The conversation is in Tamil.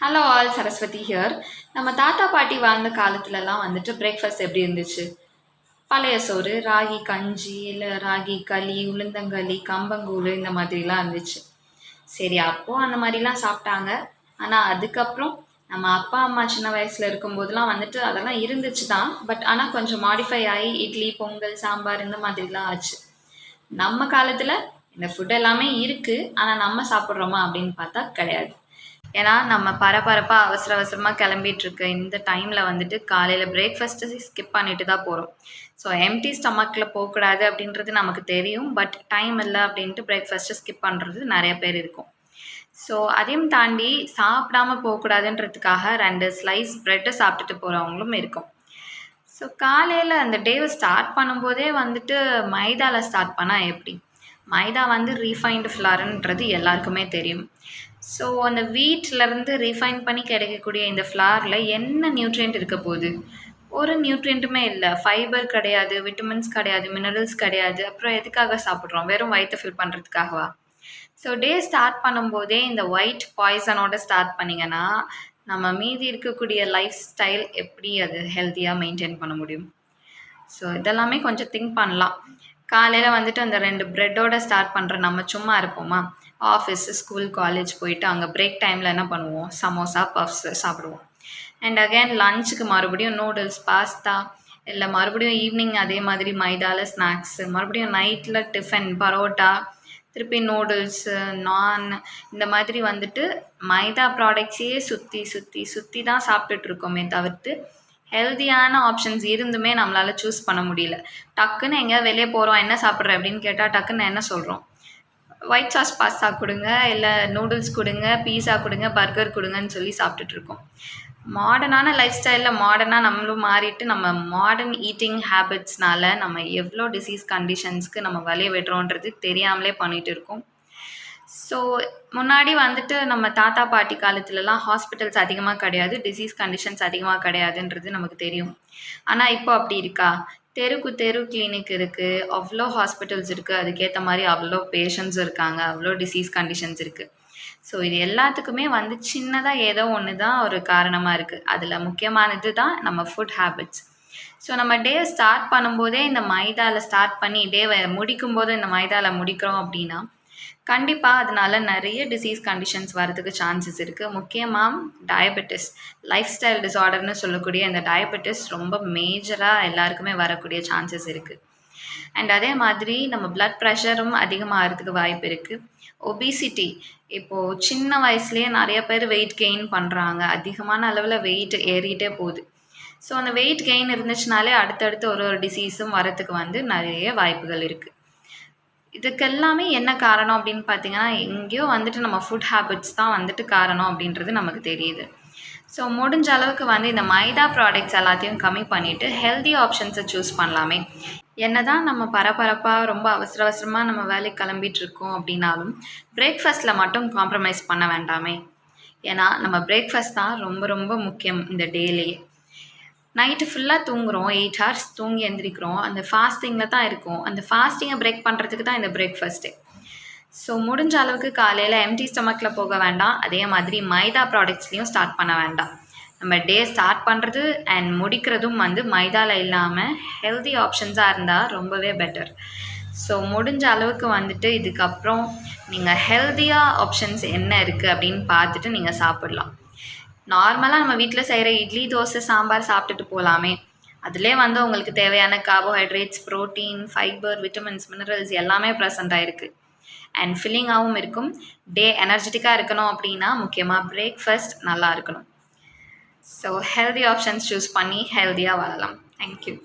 Hello all, Saraswati here. நம்ம தாத்தா பாட்டி வாழ்ந்த காலத்துலலாம் வந்துட்டு பிரேக்ஃபாஸ்ட் எப்படி இருந்துச்சு? பழைய சோறு, ராகி கஞ்சி, இல்லை ராகி களி, உளுந்தங்களி, கம்பங்கூழ் இந்த மாதிரிலாம் இருந்துச்சு. சரி, அப்போது அந்த மாதிரிலாம் சாப்பிட்டாங்க. ஆனால் அதுக்கப்புறம் நம்ம அப்பா அம்மா சின்ன வயசில் இருக்கும்போதெல்லாம் வந்துட்டு அதெல்லாம் இருந்துச்சு தான். பட் ஆனால் கொஞ்சம் மாடிஃபை ஆகி இட்லி, பொங்கல், சாம்பார் இந்த மாதிரிலாம் ஆச்சு. நம்ம காலத்தில் இந்த ஃபுட் எல்லாமே இருக்குது, ஆனால் நம்ம சாப்பிட்றோமா அப்படின்னு பார்த்தா கிடையாது. ஏன்னா நம்ம பரபரப்பாக அவசர அவசரமாக கிளம்பிட்டுருக்க இந்த டைமில் வந்துட்டு காலையில் பிரேக்ஃபாஸ்ட்டு ஸ்கிப் பண்ணிட்டு தான் போகிறோம். ஸோ எம்டி ஸ்டமக்கில் போகக்கூடாது அப்படின்றது நமக்கு தெரியும். பட் டைம் இல்லை அப்படின்ட்டு பிரேக்ஃபாஸ்ட்டை ஸ்கிப் பண்ணுறது நிறைய பேர் இருக்கும். ஸோ அதையும் தாண்டி சாப்பிடாம போகக்கூடாதுன்றதுக்காக 2 ஸ்லைஸ் ப்ரெட்டை சாப்பிட்டுட்டு போகிறவங்களும் இருக்கும். ஸோ காலையில் அந்த டேவை ஸ்டார்ட் பண்ணும்போதே வந்துட்டு மைதாவில் ஸ்டார்ட் பண்ணால் எப்படி? மைதா வந்து ரீஃபைன்டு ஃப்ளாருன்றது எல்லாருக்குமே தெரியும். ஸோ அந்த வீட்டிலேருந்து ரீஃபைன் பண்ணி கிடைக்கக்கூடிய இந்த ஃப்ளாரில் என்ன நியூட்ரியன்ட் இருக்க போகுது? ஒரு நியூட்ரியண்ட்டுமே இல்லை. ஃபைபர் கிடையாது, விட்டமின்ஸ் கிடையாது, மினரல்ஸ் கிடையாது. அப்புறம் எதுக்காக சாப்பிட்றோம்? வெறும் வயிற்றை ஃபில் பண்ணுறதுக்காகவா? ஸோ டே ஸ்டார்ட் பண்ணும்போதே இந்த ஒயிட் பாய்சனோட ஸ்டார்ட் பண்ணிங்கன்னா நம்ம மீதி இருக்கக்கூடிய லைஃப் ஸ்டைல் எப்படி அது ஹெல்த்தியாக மெயின்டைன் பண்ண முடியும்? ஸோ இதெல்லாமே கொஞ்சம் திங்க் பண்ணலாம். காலையில் வந்துட்டு அந்த 2 ப்ரெட்டோட ஸ்டார்ட் பண்ணுற நம்ம சும்மா இருப்போமா? ஆஃபீஸு, ஸ்கூல், காலேஜ் போயிட்டு அங்கே பிரேக் டைமில் என்ன பண்ணுவோம்? சமோசா, பஃப்ஸ் சாப்பிடுவோம். அண்ட் அகேன் லஞ்சுக்கு மறுபடியும் நூடுல்ஸ், பாஸ்தா, இல்லை மறுபடியும் ஈவினிங் அதே மாதிரி மைதாவில் ஸ்நாக்ஸு, மறுபடியும் நைட்டில் டிஃபன், பரோட்டா, திருப்பி நூடுல்ஸு, நான் இந்த மாதிரி வந்துட்டு மைதா ப்ராடக்ட்ஸையே சுற்றி சுற்றி சுற்றி தான் சாப்பிட்டுட்ருக்கோமே தவிர்த்து ஹெல்த்தியான ஆப்ஷன்ஸ் இருந்துமே நம்மளால் சூஸ் பண்ண முடியல. டக்குன்னு எங்கேயாவது வெளியே போகிறோம், என்ன சாப்பிட்ற அப்படின்னு கேட்டால் டக்குன்னு என்ன சொல்கிறோம்? ஒயிட் சாஸ் பாஸ்தா கொடுங்க, இல்லை நூடுல்ஸ் கொடுங்க, பீஸா கொடுங்க, பர்கர் கொடுங்கன்னு சொல்லி சாப்பிட்டுட்ருக்கோம். மாடர்னான லைஃப் ஸ்டைலில் மாடர்னாக நம்மளும் மாறிட்டு நம்ம மாடர்ன் ஈட்டிங் ஹேபிட்ஸ்னால நம்ம எவ்வளோ டிசீஸ் கண்டிஷன்ஸ்க்கு நம்ம வழிய விடுறோன்றது தெரியாமலே பண்ணிகிட்டு இருக்கோம். ஸோ முன்னாடி வந்துட்டு நம்ம தாத்தா பாட்டி காலத்துலலாம் ஹாஸ்பிட்டல்ஸ் அதிகமாக கிடையாது, டிசீஸ் கண்டிஷன்ஸ் அதிகமாக கிடையாதுன்றது நமக்கு தெரியும். ஆனால் இப்போ அப்படி இருக்கா? தெருக்கு தெரு கிளினிக் இருக்குது, அவ்வளோ ஹாஸ்பிட்டல்ஸ் இருக்குது, அதுக்கேற்ற மாதிரி அவ்வளோ பேஷண்ட்ஸ் இருக்காங்க, அவ்வளோ டிசீஸ் கண்டிஷன்ஸ் இருக்குது. ஸோ இது எல்லாத்துக்குமே வந்து சின்னதாக ஏதோ ஒன்று தான் ஒரு காரணமாக இருக்குது. அதில் முக்கியமானது தான் நம்ம ஃபுட் ஹேபிட்ஸ். ஸோ நம்ம டே ஸ்டார்ட் பண்ணும்போதே இந்த மைதாவில் ஸ்டார்ட் பண்ணி டேவை முடிக்கும்போது இந்த மைதாவில் முடிக்கிறோம் அப்படின்னா கண்டிப்பாக அதனால நிறைய டிசீஸ் கண்டிஷன்ஸ் வரதுக்கு சான்சஸ் இருக்குது. முக்கியமாக டயபெட்டிஸ், லைஃப் ஸ்டைல் டிஸார்டர்னு சொல்லக்கூடிய இந்த டயபெட்டிஸ் ரொம்ப மேஜராக எல்லாருக்குமே வரக்கூடிய சான்சஸ் இருக்குது. அண்ட் அதே மாதிரி நம்ம பிளட் ப்ரெஷரும் அதிகமாகிறதுக்கு வாய்ப்பு இருக்குது. ஒபிசிட்டி, இப்போது சின்ன வயசுலேயே நிறைய பேர் வெயிட் கெயின் பண்ணுறாங்க, அதிகமான அளவில் வெயிட் ஏறிட்டே போகுது. ஸோ அந்த வெயிட் கெயின் இருந்துச்சுனாலே அடுத்தடுத்து ஒரு டிசீஸும் வரத்துக்கு வந்து நிறைய வாய்ப்புகள் இருக்குது. இதுக்கெல்லாமே என்ன காரணம் அப்படின்னு பார்த்தீங்கன்னா, எங்கேயோ வந்துட்டு நம்ம ஃபுட் ஹேபிட்ஸ் தான் வந்துட்டு காரணம் அப்படின்றது நமக்கு தெரியுது. ஸோ முடிஞ்ச அளவுக்கு வந்து இந்த மைதா ப்ராடக்ட்ஸ் எல்லாத்தையும் கம்மி பண்ணிவிட்டு ஹெல்தி ஆப்ஷன்ஸை சூஸ் பண்ணலாமே. என்ன தான் நம்ம பரபரப்பாக ரொம்ப அவசர அவசரமாக நம்ம வேலைக்கு கிளம்பிகிட்ருக்கோம் அப்படின்னாலும் பிரேக்ஃபாஸ்ட்டில் மட்டும் காம்ப்ரமைஸ் பண்ண வேண்டாமே. ஏன்னா நம்ம பிரேக்ஃபாஸ்ட் தான் ரொம்ப ரொம்ப முக்கியம் இந்த டேலேயே. நைட்டு ஃபுல்லாக தூங்குகிறோம், 8 ஹவர்ஸ் தூங்கி எழுந்திரிக்கிறோம், அந்த ஃபாஸ்டிங்கில் தான் இருக்கும். அந்த ஃபாஸ்டிங்கை பிரேக் பண்ணுறதுக்கு தான் இந்த பிரேக்ஃபாஸ்ட்டே. ஸோ முடிஞ்ச அளவுக்கு காலையில் எம்டி ஸ்டொமக்கில் போக வேண்டாம், அதே மாதிரி மைதா ப்ராடக்ட்ஸ்லேயும் ஸ்டார்ட் பண்ண வேண்டாம். நம்ம டே ஸ்டார்ட் பண்ணுறது அண்ட் முடிக்கிறதும் வந்து மைதாவில் இல்லாமல் ஹெல்தி ஆப்ஷன்ஸாக இருந்தால் ரொம்பவே பெட்டர். ஸோ முடிஞ்ச அளவுக்கு வந்துட்டு இதுக்கப்புறம் நீங்கள் ஹெல்த்தியாக ஆப்ஷன்ஸ் என்ன இருக்குது அப்படின்னு பார்த்துட்டு நீங்கள் சாப்பிட்லாம். நார்மலாக நம்ம வீட்டில் செய்கிற இட்லி, தோசை, சாம்பார் சாப்பிட்டுட்டு போகலாமே. அதிலே வந்து உங்களுக்கு தேவையான carbohydrates, protein, fibre, vitamins, minerals எல்லாமே ப்ரெசென்ட் ஆகிருக்கு. அண்ட் ஃபில்லிங்காகவும் இருக்கும். டே எனர்ஜெட்டிக்காக இருக்கணும் அப்படின்னா முக்கியமாக பிரேக்ஃபாஸ்ட் நல்லா இருக்கணும். ஸோ ஹெல்தி ஆப்ஷன்ஸ் சூஸ் பண்ணி ஹெல்த்தியாக வாழலாம். தேங்க்யூ.